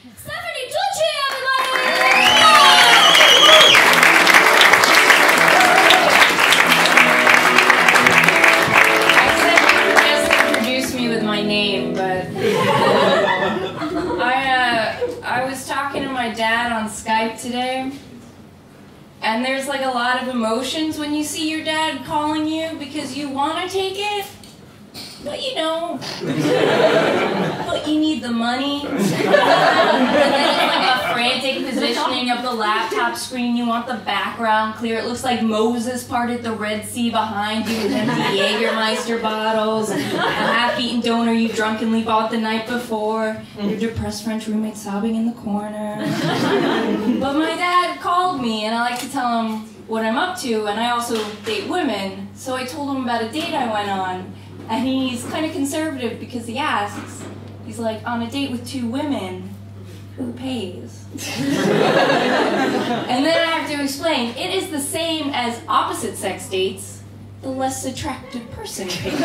Tucci, everybody! I said you could just introduce me with my name, but I was talking to my dad on Skype today, and there's like a lot of emotions when you see your dad calling you because you want to take it, but you don't. But you need the money. And then it's like a frantic positioning of the laptop screen. You want the background clear. It looks like Moses parted the Red Sea behind you with empty Jägermeister bottles, and a half-eaten donor you drunkenly bought the night before, your depressed French roommate sobbing in the corner. But my dad called me, and I like to tell him what I'm up to, and I also date women. So I told him about a date I went on. And he's kind of conservative because he asks, he's like, on a date with 2 women, who pays? And then I have to explain, it is the same as opposite sex dates, the less attractive person pays. Of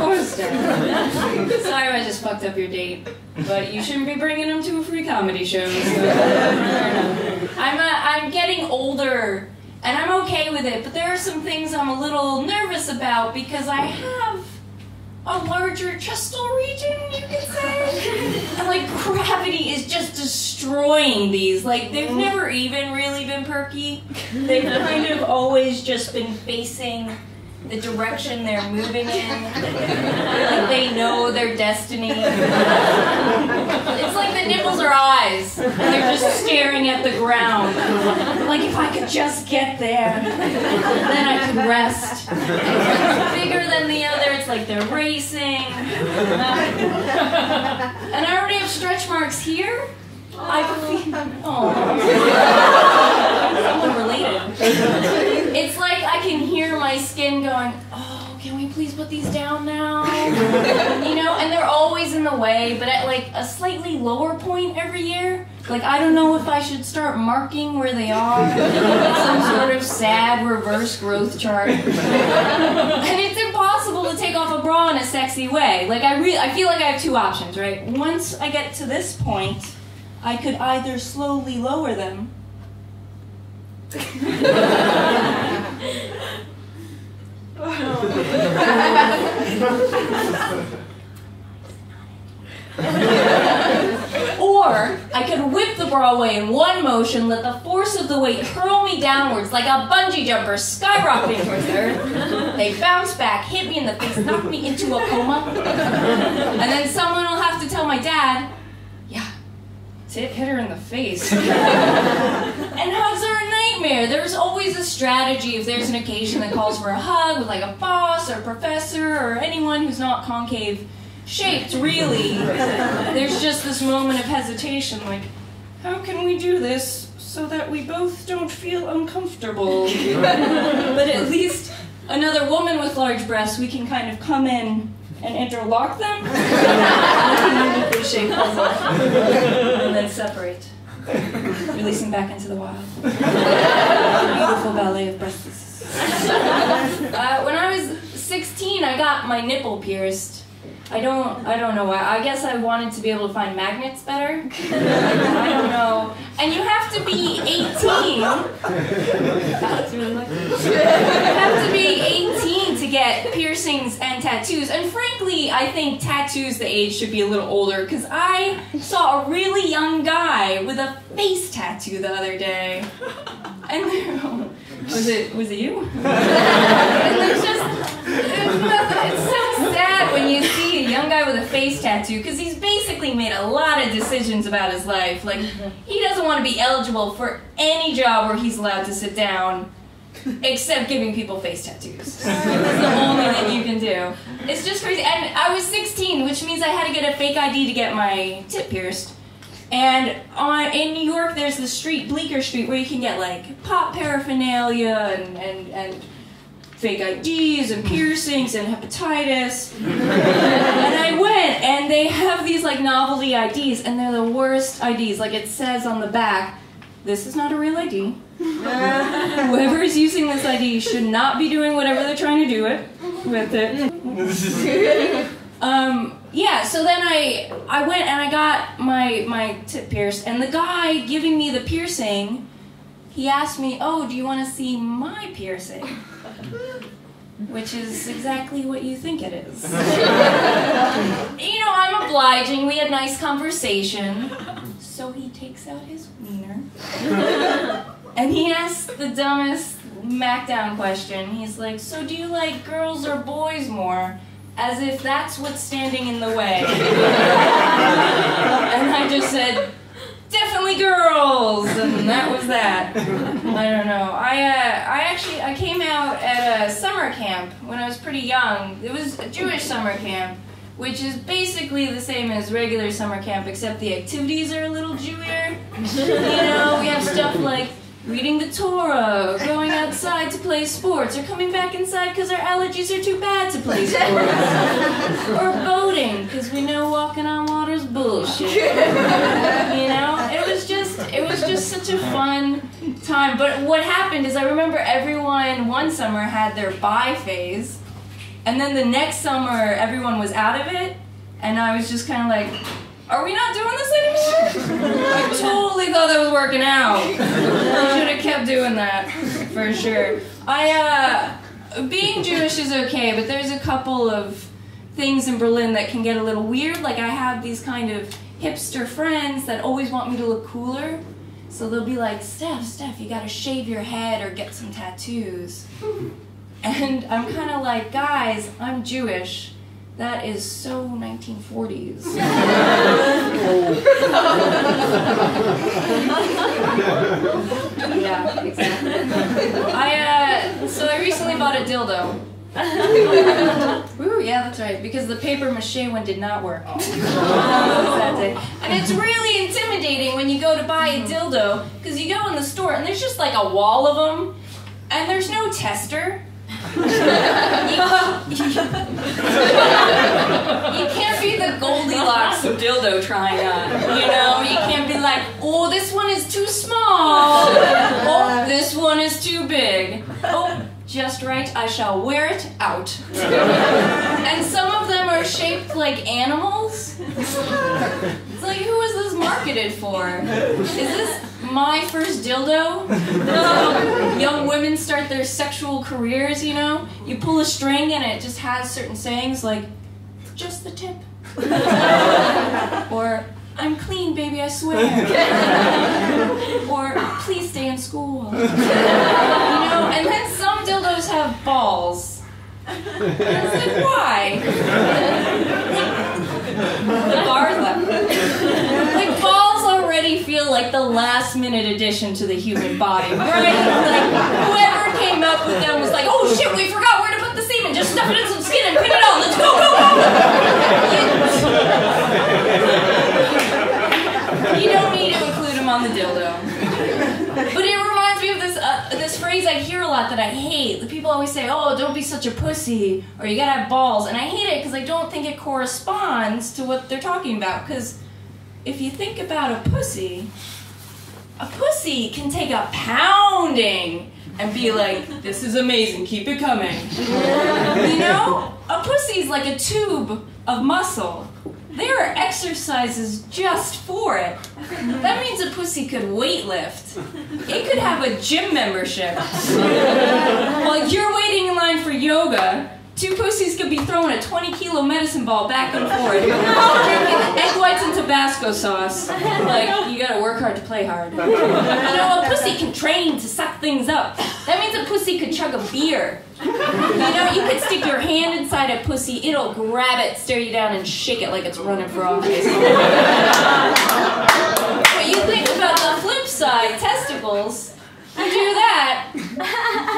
course not. Sorry I just fucked up your date, but you shouldn't be bringing him to a free comedy show. So. I'm getting older. And I'm okay with it, but there are some things I'm a little nervous about because I have a larger chestal region, you could say. And like gravity is just destroying these. Like they've never even really been perky. They've kind of always just been facing the direction they're moving in. Like they know their destiny. It's like the nipples are eyes, and they're just staring at the ground. Like if I could just get there, then I could rest. It's bigger than the other, it's like they're racing. And I already have stretch marks here. Someone related. It's like I can hear my skin going, oh, can we please put these down now? You know, and they're always in the way, but at like a slightly lower point every year. Like, I don't know if I should start marking where they are. Some sort of sad reverse growth chart. And it's impossible to take off a bra in a sexy way. Like, I feel like I have 2 options, right? Once I get to this point, I could either slowly lower them or I could whip the bra away in one motion, let the force of the weight hurl me downwards like a bungee jumper skyrocketing towards the earth. They bounce back, hit me in the face, knock me into a coma, and then someone will have to tell my dad, yeah, hit her in the face. And hugs are a nightmare. There's always a strategy if there's an occasion that calls for a hug with like a boss or a professor or anyone who's not concave shaped, really. There's just this moment of hesitation, like, how can we do this so that we both don't feel uncomfortable? But at least another woman with large breasts, we can kind of come in and interlock them, like a shape puzzle, and then separate, releasing back into the wild. Beautiful ballet of breasts. When I was 16, I got my nipple pierced. I don't know why. I guess I wanted to be able to find magnets better. I don't know. And you have to be 18. That's really lucky. You have to be 18 to get piercings and tattoos. And frankly, I think tattoos, the age should be a little older, because I saw a really young guy with a face tattoo the other day. And was it you? And there's it's so sad when you see a young guy with a face tattoo, because he's basically made a lot of decisions about his life. Like, he doesn't want to be eligible for any job where he's allowed to sit down, except giving people face tattoos. That's the only thing you can do. It's just crazy. And I was 16, which means I had to get a fake ID to get my tip pierced. And in New York, there's the street, Bleecker Street, where you can get like pop paraphernalia and fake IDs and piercings and hepatitis. And I went, and they have these like novelty IDs, and they're the worst IDs. Like it says on the back, this is not a real ID. Whoever is using this ID should not be doing whatever they're trying to do with it. Yeah, so then I went and I got my tip pierced, and the guy giving me the piercing, he asked me, "Oh, do you want to see my piercing?" Which is exactly what you think it is. You know, I'm obliging, we had nice conversation. So he takes out his wiener, and he asks the dumbest smackdown question. He's like, "So do you like girls or boys more?" As if that's what's standing in the way. And I just said, "Definitely girls," and that was that. I don't know. I came out at a summer camp when I was pretty young. It was a Jewish summer camp, which is basically the same as regular summer camp, except the activities are a little Jewier. You know, we have stuff like reading the Torah, or going outside to play sports, or coming back inside because our allergies are too bad to play sports. Or boating, because we know walking on water's bullshit. You know? It was just such a fun time. But what happened is I remember everyone one summer had their bi phase, and then the next summer everyone was out of it, and I was just kind of like, "Are we not doing this anymore?" I totally thought that was working out. I should have kept doing that, for sure. Being Jewish is okay, but there's a couple of things in Berlin that can get a little weird. Like, I have these kind of hipster friends that always want me to look cooler. So they'll be like, Steph, you gotta shave your head or get some tattoos. And I'm kind of like, guys, I'm Jewish. That is so 1940s. Yeah, exactly. So I recently bought a dildo. Ooh, yeah, that's right, because the paper mache one did not work. That day. And it's really intimidating when you go to buy a dildo, because you go in the store and there's just like a wall of them, and there's no tester. You can't be the Goldilocks of dildo trying on, you know? You can't be like, "Oh, this one is too small. Oh, this one is too big. Oh, just right, I shall wear it out." And some of them are shaped like animals. It's like, who is this marketed for? Is this my first dildo? Young women start their sexual careers, you know? You pull a string and it just has certain sayings like, "Just the tip." Or, "I'm clean, baby, I swear." Or, "Please stay in school." You know? And then some dildos have balls. And it's like, why? The bar's left. Like, balls already feel like the last minute addition to the human body, right? Like, whoever came up with them was like, "Oh shit, we forgot where to put the semen, just stuff it in some skin and pin it on, let's go, go, go!" You don't need to include them on the dildo. But it reminds me of this phrase I hear a lot that I hate. The people always say, "Oh, don't be such a pussy," or "You gotta have balls," and I hate it because I don't think it corresponds to what they're talking about. Because if you think about a pussy can take a pounding and be like, "This is amazing, keep it coming." You know? A pussy's like a tube of muscle. There are exercises just for it. That means a pussy could weightlift. It could have a gym membership. While you're waiting in line for yoga, two pussies could be throwing a 20-kilo medicine ball back and forth, drinking egg whites and Tabasco sauce. Like, you gotta work hard to play hard. You know, a pussy can train to suck things up. That means a pussy could chug a beer. You know, you could stick your hand inside a pussy, it'll grab it, stare you down, and shake it like it's running for office. But you think about the flip side, testicles. You do that,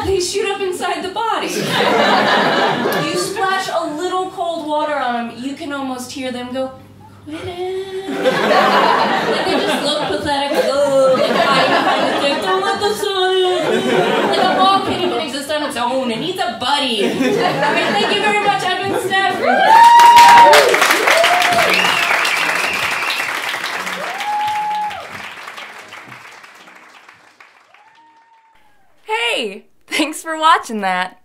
they shoot up inside the body. You splash a little cold water on them, you can almost hear them go, "Quit it." Like, they just look pathetic, like, hide behind the thing, "Don't let the sun in." Like, a ball can't even exist on its own, it needs a buddy. Alright, thank you very much, I've been Steph. Hey, thanks for watching that.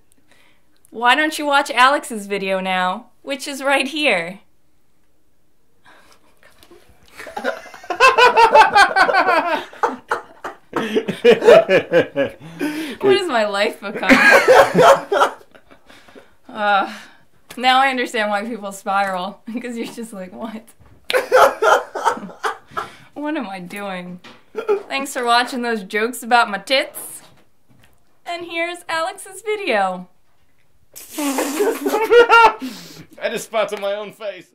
Why don't you watch Alex's video now? which is right here. What has my life become? Now I understand why people spiral, because you're just like, what? What am I doing? Thanks for watching those jokes about my tits. And here's Alex's video. I just spotted my own face.